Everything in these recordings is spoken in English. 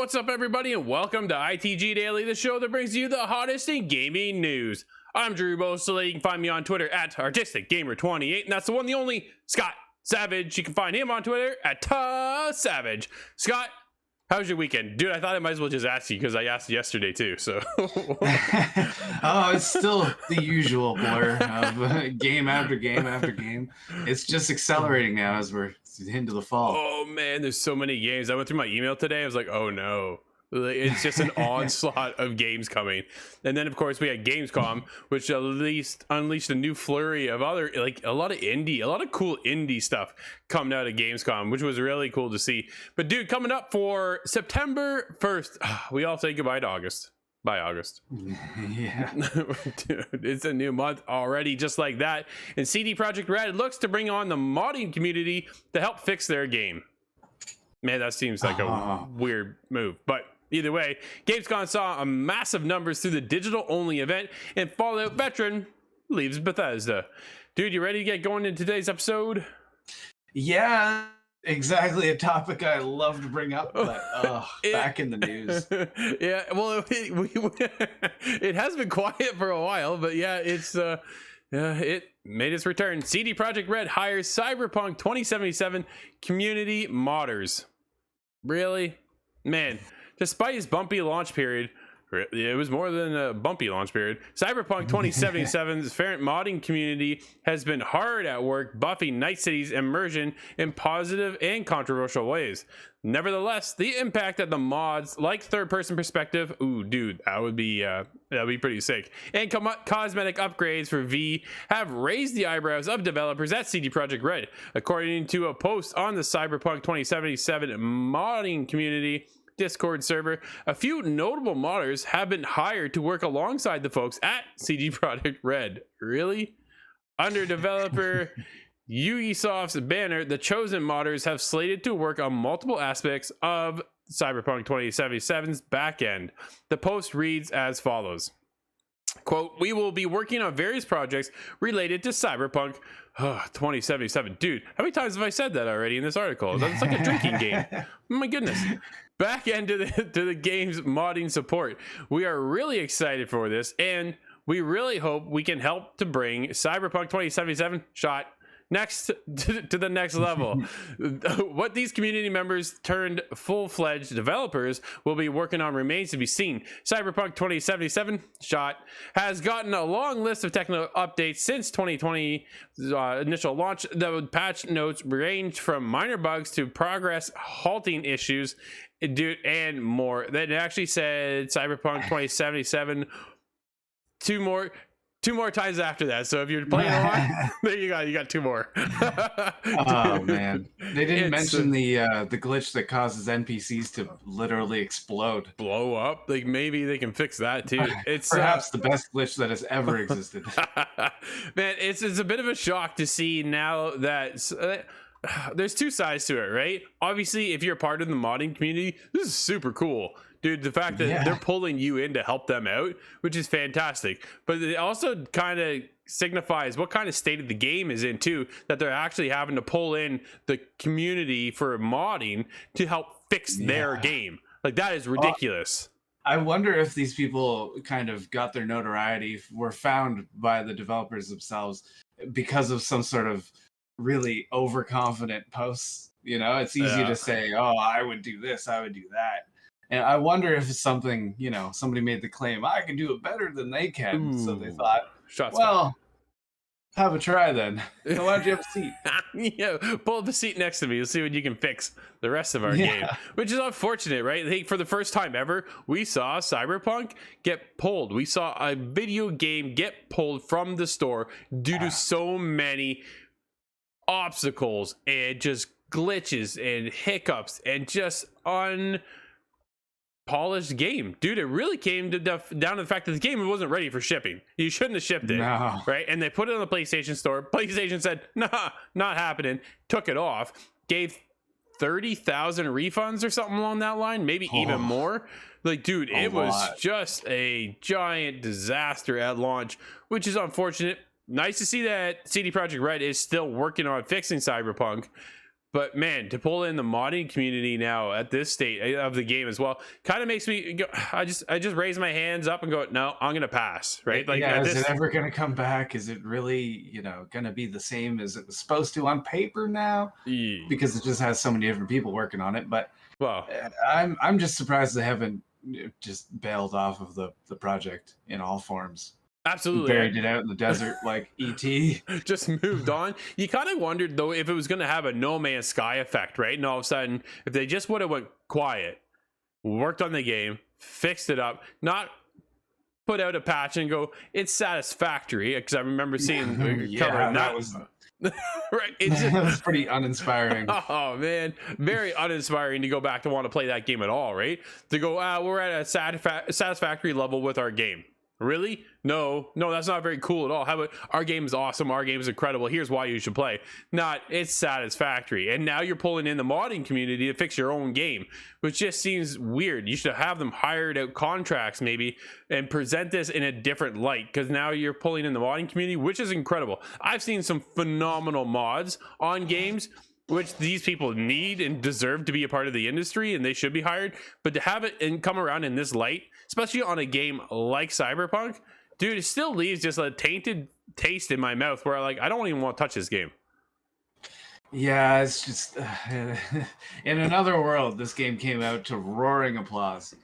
What's up, everybody, and welcome to ITG Daily, the show that brings you the hottest in gaming news. I'm Drew Bosley. You can find me on Twitter at ArtisticGamer28, and that's the one, the only Scott Savage. You can find him on Twitter at Savage. Scott, how was your weekend? Dude, I thought I might as well just ask you because I asked yesterday too, so. Oh, it's still the usual blur of game after game after game. It's just accelerating now as we're into the fall. Oh man, there's so many games. I went through my email today. I was like, oh no. It's just an onslaught of games coming. And then of course we had Gamescom, which at least unleashed a new flurry of other, like a lot of cool indie stuff coming out of Gamescom, which was really cool to see. But dude, coming up for September 1st, we all say goodbye to August. By August. Yeah. Dude, it's a new month already, just like that. And Projekt Red looks to bring on the modding community to help fix their game. Man, that seems like a weird move, but either way, Gamescom saw a massive numbers through the digital-only event, and Fallout veteran leaves Bethesda. Dude, you ready to get going in today's episode? Yeah, exactly a topic I love to bring up, but back in the news. Yeah, well, it has been quiet for a while, but yeah, it made its return. Projekt Red hires Cyberpunk 2077 community modders. Really? Man, despite his bumpy launch period, it was more than a bumpy launch period, Cyberpunk 2077's parent modding community has been hard at work buffing Night City's immersion in positive and controversial ways. Nevertheless, the impact that the mods, like third-person perspective, ooh, dude, that'd be pretty sick, and cosmetic upgrades for V have raised the eyebrows of developers at CD Projekt Red. According to a post on the Cyberpunk 2077 modding community Discord server, a few notable modders have been hired to work alongside the folks at CD Projekt Red. Really? Under developer Ubisoft's banner, the chosen modders have slated to work on multiple aspects of Cyberpunk 2077's backend. The post reads as follows. Quote, we will be working on various projects related to Cyberpunk 2077. Dude, how many times have I said that already in this article? It's like a drinking game. Oh my goodness. Back end to the game's modding support. We are really excited for this, and we really hope we can help to bring Cyberpunk 2077 next to the next level. What these community members turned full-fledged developers will be working on remains to be seen. Cyberpunk 2077 has gotten a long list of technical updates since 2020 initial launch. The patch notes range from minor bugs to progress halting issues, dude, and more. That actually said Cyberpunk 2077 two more times after that. So if you're playing along, there you got two more. Oh man, they didn't mention the glitch that causes NPCs to literally explode, blow up. Like maybe they can fix that too. It's perhaps the best glitch that has ever existed. Man, it's a bit of a shock to see now that there's two sides to it, right? Obviously, if you're part of the modding community, this is super cool. Dude, the fact that they're pulling you in to help them out, which is fantastic. But it also kind of signifies what kind of state of the game is in, too, that they're actually having to pull in the community for modding to help fix their game. Like, that is ridiculous. I wonder if these people kind of got their notoriety, were found by the developers themselves because of some sort of really overconfident posts. You know, it's easy to say, oh, I would do this, I would do that. And I wonder if it's something, you know, somebody made the claim, I can do it better than they can. Ooh, so they thought, have a try then. So why don't you have a seat? Yeah, pull up a seat next to me. You'll see what you can fix the rest of our game. Which is unfortunate, right? I think for the first time ever, we saw Cyberpunk get pulled. We saw a video game get pulled from the store due to so many obstacles and just glitches and hiccups and just polished game. Dude, it really came down to the fact that the game wasn't ready for shipping. You shouldn't have shipped it, right? And they put it on the PlayStation Store. PlayStation said, nah, not happening. Took it off. Gave 30,000 refunds or something along that line, maybe even more. Like, dude, it was just a giant disaster at launch, which is unfortunate. Nice to see that CD Projekt Red is still working on fixing Cyberpunk. But man, to pull in the modding community now at this state of the game as well, kind of makes me go, I just raise my hands up and go, no, I'm gonna pass, right? Like, yeah, is it ever going to come back? Is it really, going to be the same as it was supposed to on paper now? Because it just has so many different people working on it. But well, I'm just surprised they haven't just bailed off of the project in all forms. absolutely Buried it out in the desert like ET. just moved on. You kind of wondered though if it was going to have a No Man's Sky effect, right? And all of a sudden, if they just would have went quiet, worked on the game, fixed it up, not put out a patch and go, it's satisfactory, because I remember seeing that was right. It's that was pretty uninspiring. Oh man, very uninspiring to go back to want to play that game at all, right? To go, we're at a satisfactory level with our game. Really? No, that's not very cool at all. How about our game is awesome, our game is incredible, here's why you should play. Not, it's satisfactory. And now you're pulling in the modding community to fix your own game, which just seems weird. You should have them hired out contracts maybe and present this in a different light, because now you're pulling in the modding community, which is incredible. I've seen some phenomenal mods on games which these people need and deserve to be a part of the industry, and they should be hired. But to have it and come around in this light, especially on a game like Cyberpunk, dude, it still leaves just a tainted taste in my mouth where I don't even want to touch this game. Yeah, it's just in another world, this game came out to roaring applause.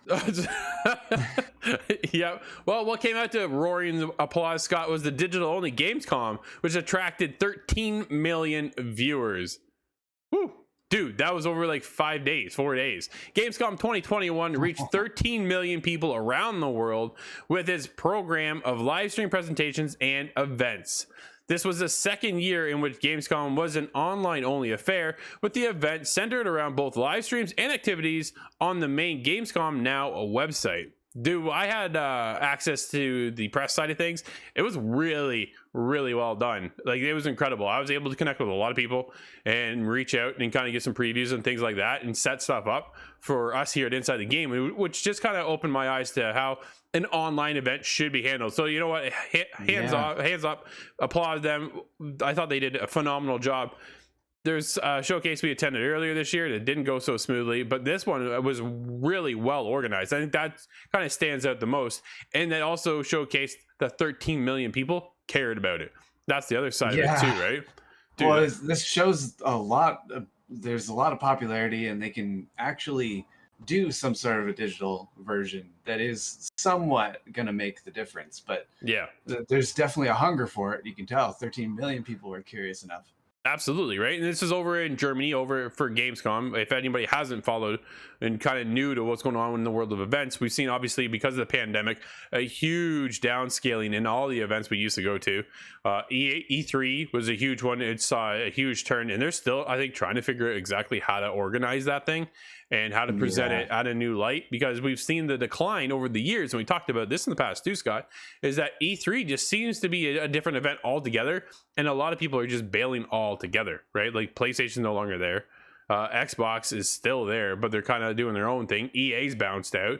Yeah. Well, what came out to roaring applause, Scott, was the digital-only Gamescom, which attracted 13 million viewers. Woo. Dude, that was over 4 days. Gamescom 2021 reached 13 million people around the world with its program of live stream presentations and events. This was the second year in which Gamescom was an online-only affair, with the event centered around both live streams and activities on the main Gamescom Now website. Dude, I had access to the press side of things. It was really, really well done. It was incredible. I was able to connect with a lot of people and reach out and kind of get some previews and things like that and set stuff up for us here at Inside the Game, which just kind of opened my eyes to how an online event should be handled. So you know what? Hands up, applaud them. I thought they did a phenomenal job. There's a showcase we attended earlier this year that didn't go so smoothly, but this one was really well organized. I think that kind of stands out the most. And that also showcased that 13 million people cared about it. That's the other side of it too, right? Dude, well, this shows a lot. There's a lot of popularity, and they can actually do some sort of a digital version that is somewhat going to make the difference. But yeah, there's definitely a hunger for it. You can tell 13 million people were curious enough. Absolutely, right? And this is over in Germany, over for Gamescom. If anybody hasn't followed and kind of new to what's going on in the world of events, we've seen, obviously, because of the pandemic, a huge downscaling in all the events we used to go to. E3 was a huge one. It saw a huge turn, and they're still, I think, trying to figure out exactly how to organize that thing and how to present it at a new light, because we've seen the decline over the years, and we talked about this in the past too, Scott, is that E3 just seems to be a different event altogether, and a lot of people are just bailing altogether, right? PlayStation's no longer there. Xbox is still there, but they're kind of doing their own thing. EA's bounced out.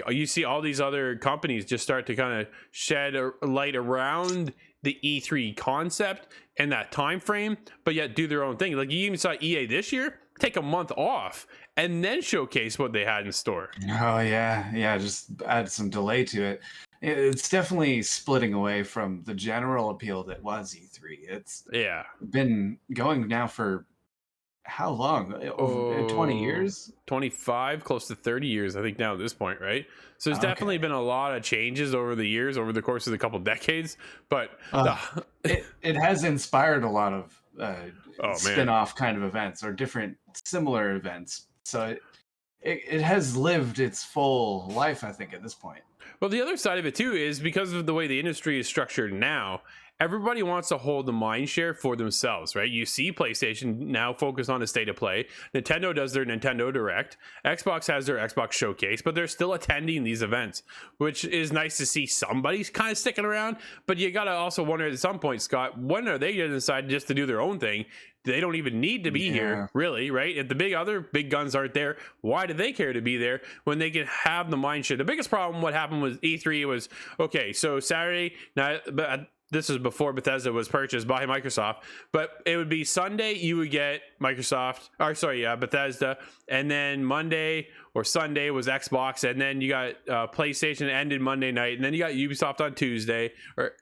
You see all these other companies just start to kind of shed a light around the E3 concept and that time frame, but yet do their own thing. You even saw EA this year take a month off and then showcase what they had in store. Oh yeah, just add some delay to it. It's definitely splitting away from the general appeal that was E3. It's been going now for how long? Over 20 years? 25, close to 30 years, I think, now at this point, right? So there's definitely been a lot of changes over the years, over the course of a couple decades. But it has inspired a lot of spin-off kind of events or different similar events. So it has lived its full life, I think, at this point. Well, the other side of it too is because of the way the industry is structured now, everybody wants to hold the mind share for themselves, right? You see PlayStation now focus on a state of play. Nintendo does their Nintendo Direct. Xbox has their Xbox Showcase, but they're still attending these events, which is nice to see somebody's kind of sticking around. But you got to also wonder at some point, Scott, when are they going to decide just to do their own thing? They don't even need to be here, really, right? If the other big guns aren't there, why do they care to be there when they can have the mind share? The biggest problem, what happened was E3 was, okay, so Saturday, now this was before Bethesda was purchased by Microsoft, but it would be Sunday you would get Bethesda, and then Monday or Sunday was Xbox, and then you got PlayStation ended Monday night, and then you got Ubisoft on Tuesday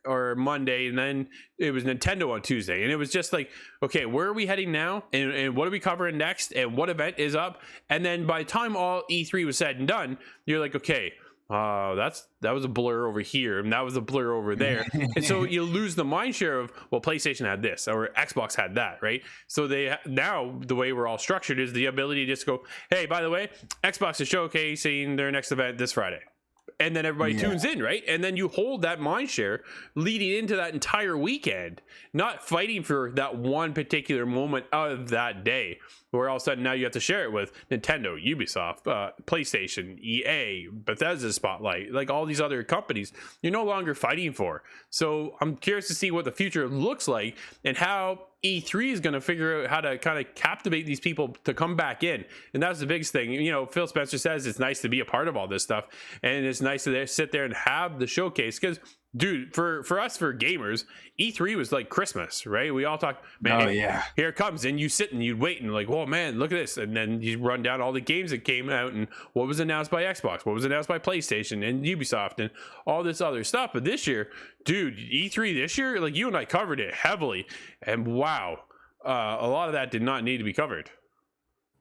or Monday, and then it was Nintendo on Tuesday. And it was just like, okay, where are we heading now, and what are we covering next, and what event is up? And then by the time all E3 was said and done, you're like, okay, that was a blur over here, and that was a blur over there. And so you lose the mind share of, well, PlayStation had this or Xbox had that, right? So now the way we're all structured is the ability to just go, hey, by the way, Xbox is showcasing their next event this Friday. And then everybody tunes in, right? And then you hold that mind share leading into that entire weekend, not fighting for that one particular moment of that day, where all of a sudden now you have to share it with Nintendo, Ubisoft, PlayStation, EA, Bethesda Spotlight, like all these other companies you're no longer fighting for. So I'm curious to see what the future looks like and how E3 is going to figure out how to kind of captivate these people to come back in. And that's the biggest thing. You know, Phil Spencer says it's nice to be a part of all this stuff, and it's nice to sit there and have the showcase, because dude, for us, for gamers, E3 was like Christmas, right? We all talk, man, here it comes, and you sit and you wait and like, oh man, look at this, and then you run down all the games that came out and what was announced by Xbox, what was announced by PlayStation and Ubisoft and all this other stuff. But this year, dude, E3 this year, like you and I covered it heavily, and wow, a lot of that did not need to be covered.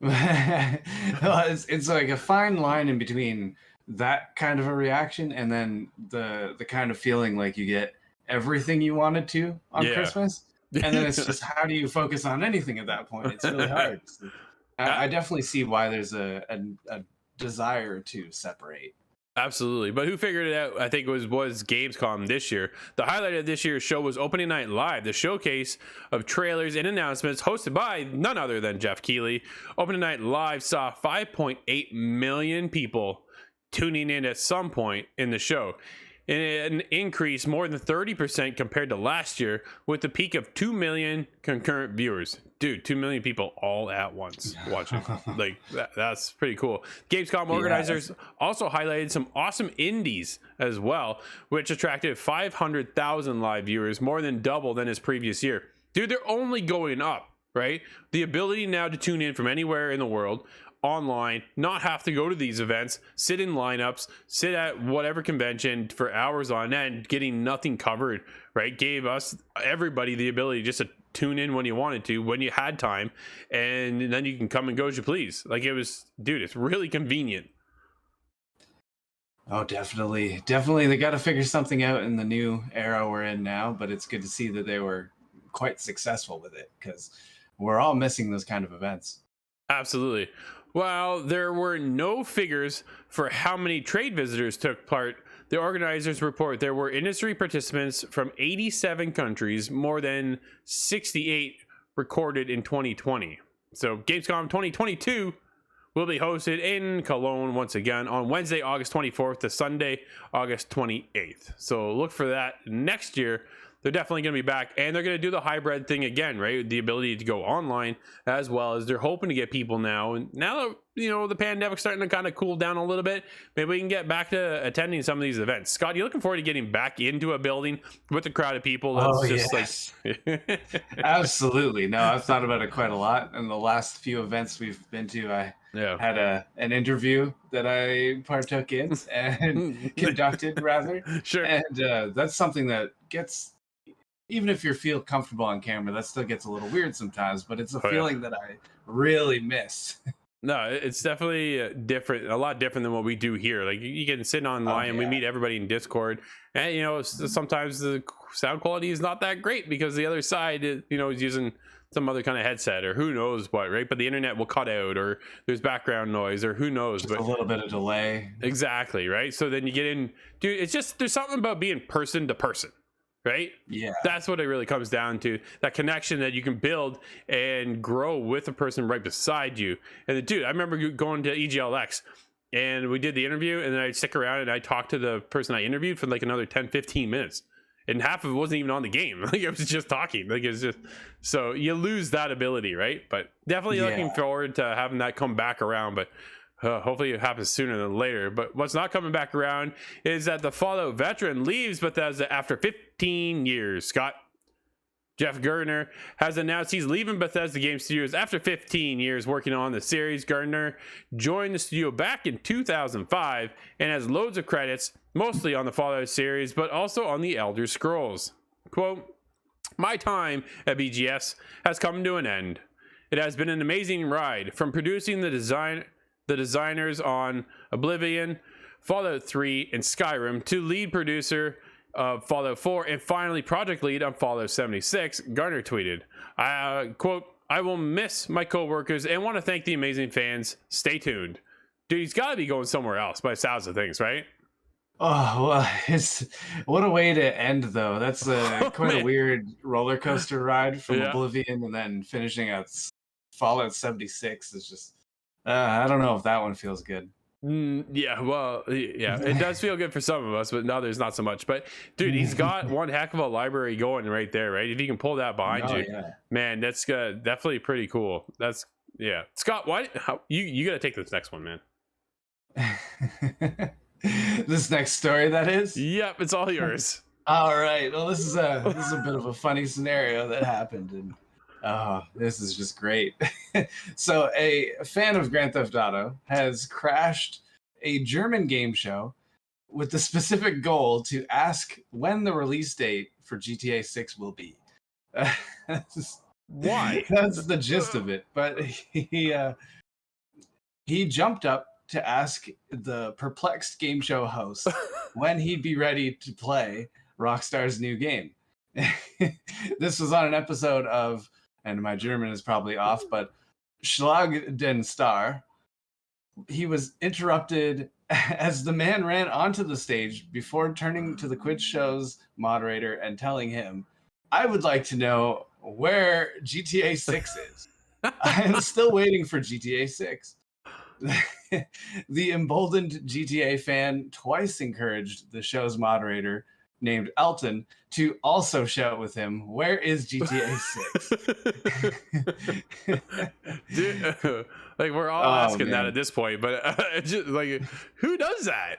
Well, it's like a fine line in between that kind of a reaction and then the kind of feeling like you get everything you wanted to on Christmas, and then it's just, how do you focus on anything at that point? It's really hard. I definitely see why there's a desire to separate. Absolutely. But who figured it out, I think, was Gamescom this year. The highlight of this year's show was Opening Night Live, the showcase of trailers and announcements hosted by none other than Jeff Keighley. Opening Night Live saw 5.8 million people tuning in at some point in the show, an increase more than 30% compared to last year, with a peak of 2 million concurrent viewers. Dude, 2 million people all at once watching. Like that's pretty cool. Gamescom organizers also highlighted some awesome indies as well, which attracted 500,000 live viewers, more than double than his previous year. Dude, they're only going up, right? The ability now to tune in from anywhere in the world, online, not have to go to these events, sit in lineups, sit at whatever convention for hours on end, getting nothing covered, right? Gave us, everybody, the ability just to tune in when you wanted to, when you had time, and then you can come and go as you please. Like, it was, dude, it's really convenient. Oh, definitely. They got to figure something out in the new era we're in now, but it's good to see that they were quite successful with it, because we're all missing those kind of events. Absolutely. While there were no figures for how many trade visitors took part, the organizers report there were industry participants from 87 countries, more than 68 recorded in 2020. So Gamescom 2022 will be hosted in Cologne once again on Wednesday, August 24th to Sunday, August 28th. So look for that next year. They're definitely going to be back, and they're going to do the hybrid thing again, right? The ability to go online, as well as they're hoping to get people now. And now that, you know, the pandemic's starting to kind of cool down a little bit, maybe we can get back to attending some of these events. Scott, you looking forward to getting back into a building with a crowd of people? That's like Absolutely. No, I've thought about it quite a lot. In the last few events we've been to, I had an interview that I partook in and conducted, rather. Sure. And that's something that gets, even if you feel comfortable on camera, that still gets a little weird sometimes, but it's a feeling that I really miss. No, it's definitely different, a lot different than what we do here. Like, you can sit online and we meet everybody in Discord, and, you know, sometimes the sound quality is not that great because the other side, you know, is using some other kind of headset or who knows what, right? But the internet will cut out, or there's background noise, or who knows. Just a little bit of delay. Exactly, right? So then you get in, dude, it's just, there's something about being person to person. Right? Yeah. That's what it really comes down to. That connection that you can build and grow with a person right beside you. And the dude, I remember going to EGLX and we did the interview, and then I'd stick around and I talked to the person I interviewed for like another 10-15 minutes. And half of it wasn't even on the game. Like, it was just talking. Like, it's just, so you lose that ability, right? But definitely looking forward to having that come back around. But Hopefully it happens sooner than later. But what's not coming back around is that the Fallout veteran leaves Bethesda after 15 years. Scott? Jeff Gardner has announced he's leaving Bethesda Game Studios after 15 years working on the series. Gardner joined the studio back in 2005 and has loads of credits, mostly on the Fallout series, but also on the Elder Scrolls. Quote, "My time at BGS has come to an end. It has been an amazing ride, from producing the designers on Oblivion, Fallout 3, and Skyrim, to lead producer of Fallout 4, and finally project lead on Fallout 76, Garner tweeted, quote, "I will miss my coworkers and want to thank the amazing fans. Stay tuned." Dude, he's got to be going somewhere else by the sounds of things, right? Oh, well, what a way to end, though. That's quite a weird roller coaster ride from Oblivion and then finishing at Fallout 76 is just, I don't know if that one feels good. Yeah, well, yeah, it does feel good for some of us, but others not so much. But dude, he's got one heck of a library going right there, right? If you can pull that behind you, man, that's definitely pretty cool. That's Scott, you got to take this next one, man. This next story, that is. Yep, it's all yours. All right. Well, this is a bit of a funny scenario that happened, and this is just great. So a fan of Grand Theft Auto has crashed a German game show with the specific goal to ask when the release date for GTA 6 will be. Why? That's the gist of it. But he jumped up to ask the perplexed game show host when he'd be ready to play Rockstar's new game. This was on an episode of, and my German is probably off, but Schlag den Star. He was interrupted as the man ran onto the stage before turning to the quiz show's moderator and telling him, "I would like to know where GTA 6 is. I am still waiting for GTA 6. The emboldened GTA fan twice encouraged the show's moderator, named Elton, to also shout with him, "Where is GTA 6? Dude, like, we're all asking that at this point, but just, like, who does that?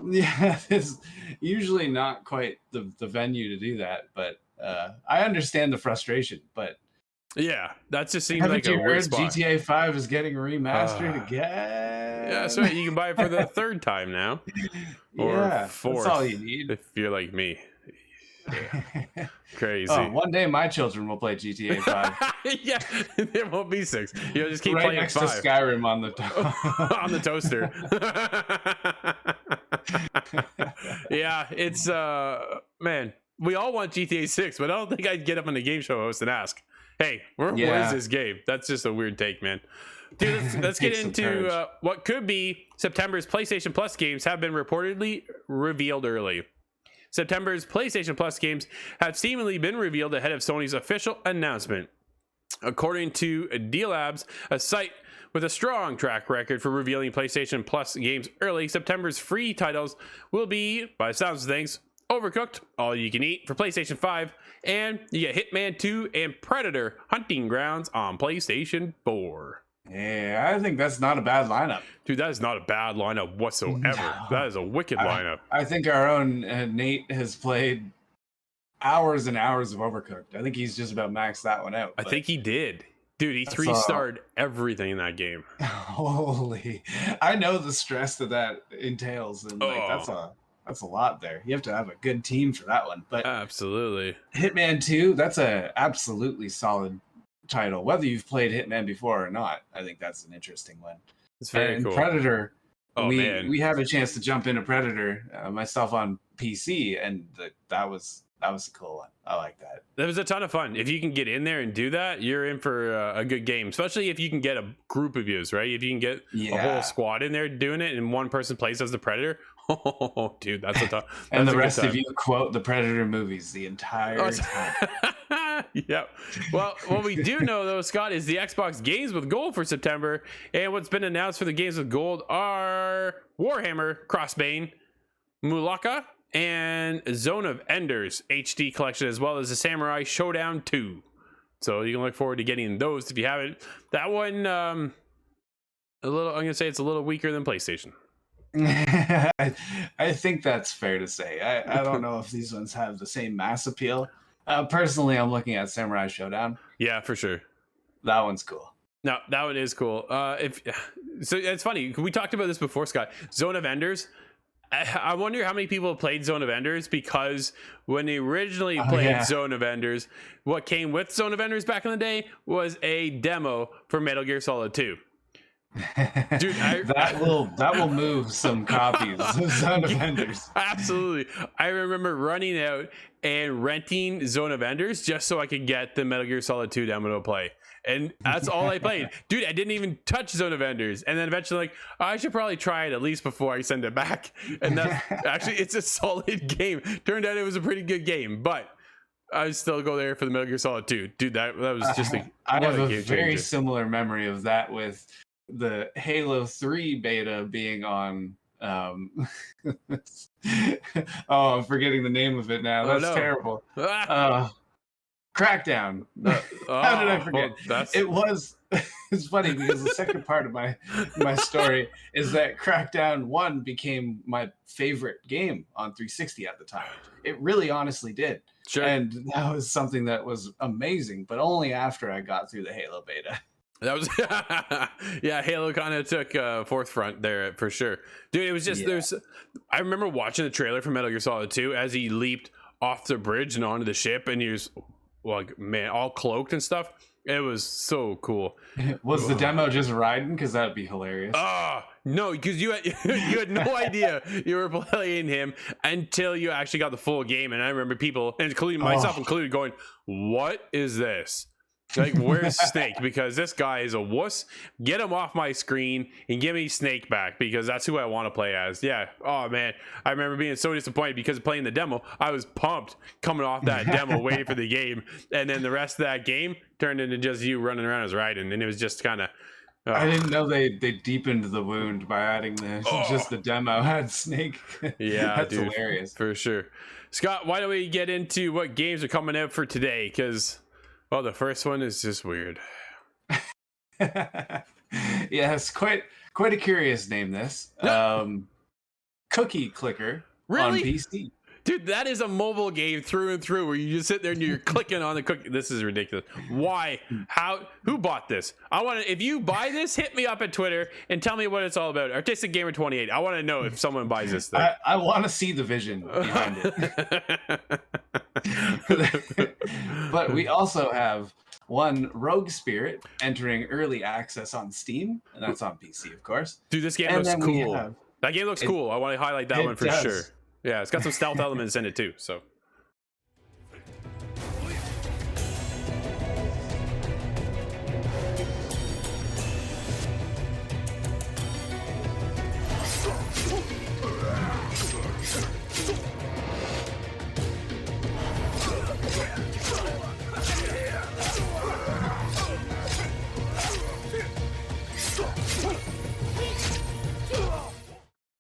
Yeah, it's usually not quite the venue to do that, but I understand the frustration, but yeah, that just seems like a weird spot. GTA 5 is getting remastered again. Yeah, that's right. You can buy it for the third time now. Or fourth. That's all you need. If you're like me. Yeah. Crazy. One day my children will play GTA 5. Yeah, there won't be 6. You'll just keep right playing next 5. to Skyrim on the on the toaster. Yeah, it's man, we all want GTA 6, but I don't think I'd get up on the game show host and ask, "Hey, where is this game?" That's just a weird take, man. Dude, let's get into what could be September's PlayStation Plus games have been reportedly revealed early. September's PlayStation Plus games have seemingly been revealed ahead of Sony's official announcement. According to Deal Labs, a site with a strong track record for revealing PlayStation Plus games early, September's free titles will be, by the sounds of things, Overcooked, All You Can Eat for PlayStation 5, and you get Hitman 2 and Predator Hunting Grounds on PlayStation 4. Yeah, I think that's not a bad lineup. Dude, that is not a bad lineup whatsoever. No. That is a wicked lineup. I think our own Nate has played hours and hours of Overcooked. I think he's just about maxed that one out. I think he did. Dude, he 3-starred everything in that game. Holy. I know the stress that entails, and that's a lot there. You have to have a good team for that one. But absolutely. Hitman 2, that's a absolutely solid title. Whether you've played Hitman before or not, I think that's an interesting one. It's very cool. Predator, man. We had a chance to jump into Predator myself on PC, and that was a cool one. I like that. That was a ton of fun. If you can get in there and do that, you're in for a good game, especially if you can get a group of yous, right? If you can get a whole squad in there doing it and one person plays as the Predator, oh, dude, that's a tough. And the rest of you quote the Predator movies the entire time. Yep. Well, what we do know, though, Scott, is the Xbox Games with Gold for September. And what's been announced for the Games with Gold are Warhammer Crossbane, Mulaka, and Zone of Enders HD collection, as well as the Samurai Showdown 2. So you can look forward to getting those if you haven't. That one, I'm gonna say it's a little weaker than PlayStation. I think that's fair to say. I don't know if these ones have the same mass appeal. Personally, I'm looking at Samurai Showdown. Yeah, for sure. That one's cool. No, that one is cool. So it's funny. We talked about this before, Scott. Zone of Enders. I wonder how many people played Zone of Enders, because when they originally played Zone of Enders, what came with Zone of Enders back in the day was a demo for Metal Gear Solid 2. Dude, that will move some copies of Zone of Enders. Absolutely. I remember running out and renting Zone of Enders just so I could get the Metal Gear Solid 2 demo to play. And that's all I played. Dude, I didn't even touch Zone of Enders. And then eventually, like, I should probably try it at least before I send it back. And that's actually, it's a solid game. Turned out it was a pretty good game, but I still go there for the Metal Gear Solid 2. Dude, that was just I have a very similar memory of that with the Halo 3 beta being on I'm forgetting the name of it now. That's terrible. Crackdown. How did I forget? It's funny because the second part of my story is that Crackdown 1 became my favorite game on 360 at the time. It really honestly did. Sure. And that was something that was amazing, but only after I got through the Halo beta. That was yeah, Halo kind of took forefront there for sure. Dude, it was just I remember watching the trailer for Metal Gear Solid 2 as he leaped off the bridge and onto the ship, and he was like, man, all cloaked and stuff. It was so cool. Was the demo just riding? Because that'd be hilarious. No, because you had no idea you were playing him until you actually got the full game. And I remember people, including myself included, going, what is this? Like, where's Snake? Because this guy is a wuss. Get him off my screen and give me Snake back, because that's who I want to play as. Yeah. Oh man, I remember being so disappointed because of playing the demo. I was pumped coming off that demo, waiting for the game, and then the rest of that game turned into just you running around as Raiden, and it was just kind of. I didn't know they deepened the wound by adding just the demo had Snake. Yeah, that's dude, hilarious for sure. Scott, why don't we get into what games are coming out for today? Because the first one is just weird. Yes, quite a curious name. This Cookie Clicker on PC. Dude, that is a mobile game through and through, where you just sit there and you're clicking on the cookie. This is ridiculous. Why? How? Who bought this? I want to. If you buy this, hit me up at Twitter and tell me what it's all about. Artistic Gamer 28. I want to know if someone buys this thing. I want to see the vision behind it. But we also have one Rogue Spirit entering early access on Steam, and that's on PC, of course. Dude, this game looks cool. That game looks cool. I want to highlight that one for sure. Yeah, it's got some stealth elements in it too, so.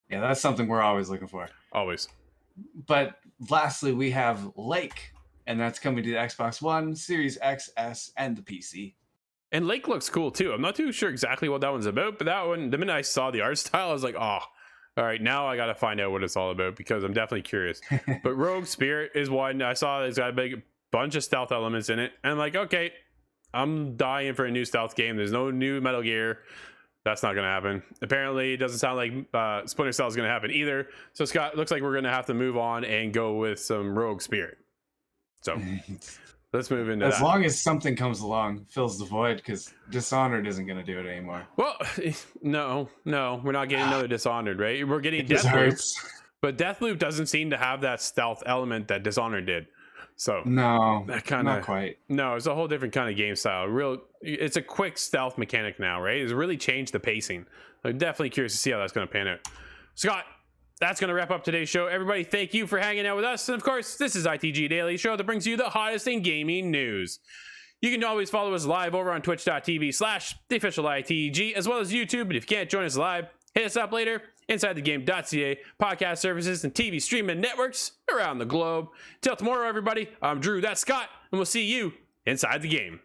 Yeah, that's something we're always looking for. Always. But lastly, we have Lake, and that's coming to the Xbox One, Series X, S, and the PC. And Lake looks cool too. I'm not too sure exactly what that one's about, but that one, the minute I saw the art style, I was like, oh, all right, now I got to find out what it's all about, because I'm definitely curious. But Rogue Spirit is one I saw. It's got a big bunch of stealth elements in it. And I'm like, okay, I'm dying for a new stealth game. There's no new Metal Gear. That's not going to happen. Apparently, it doesn't sound like Splinter Cell is going to happen either. So, Scott, looks like we're going to have to move on and go with some Rogue Spirit. So, let's move into that. As long as something comes along, fills the void, because Dishonored isn't going to do it anymore. Well, no, we're not getting another Dishonored, right? We're getting Deathloop. But Deathloop doesn't seem to have that stealth element that Dishonored did. So no, that kind of not quite. No, it's a whole different kind of game style. It's a quick stealth mechanic now, right? It's really changed the pacing. I'm definitely curious to see how that's going to pan out. Scott, that's going to wrap up today's show. Everybody, thank you for hanging out with us. And of course, this is ITG Daily Show that brings you the hottest in gaming news. You can always follow us live over on twitch.tv/theofficialITG, as well as YouTube. But if you can't join us live, hit us up later. InsideTheGame.ca, podcast services, and TV streaming networks around the globe. Till tomorrow, everybody, I'm Drew, that's Scott, and we'll see you inside the game.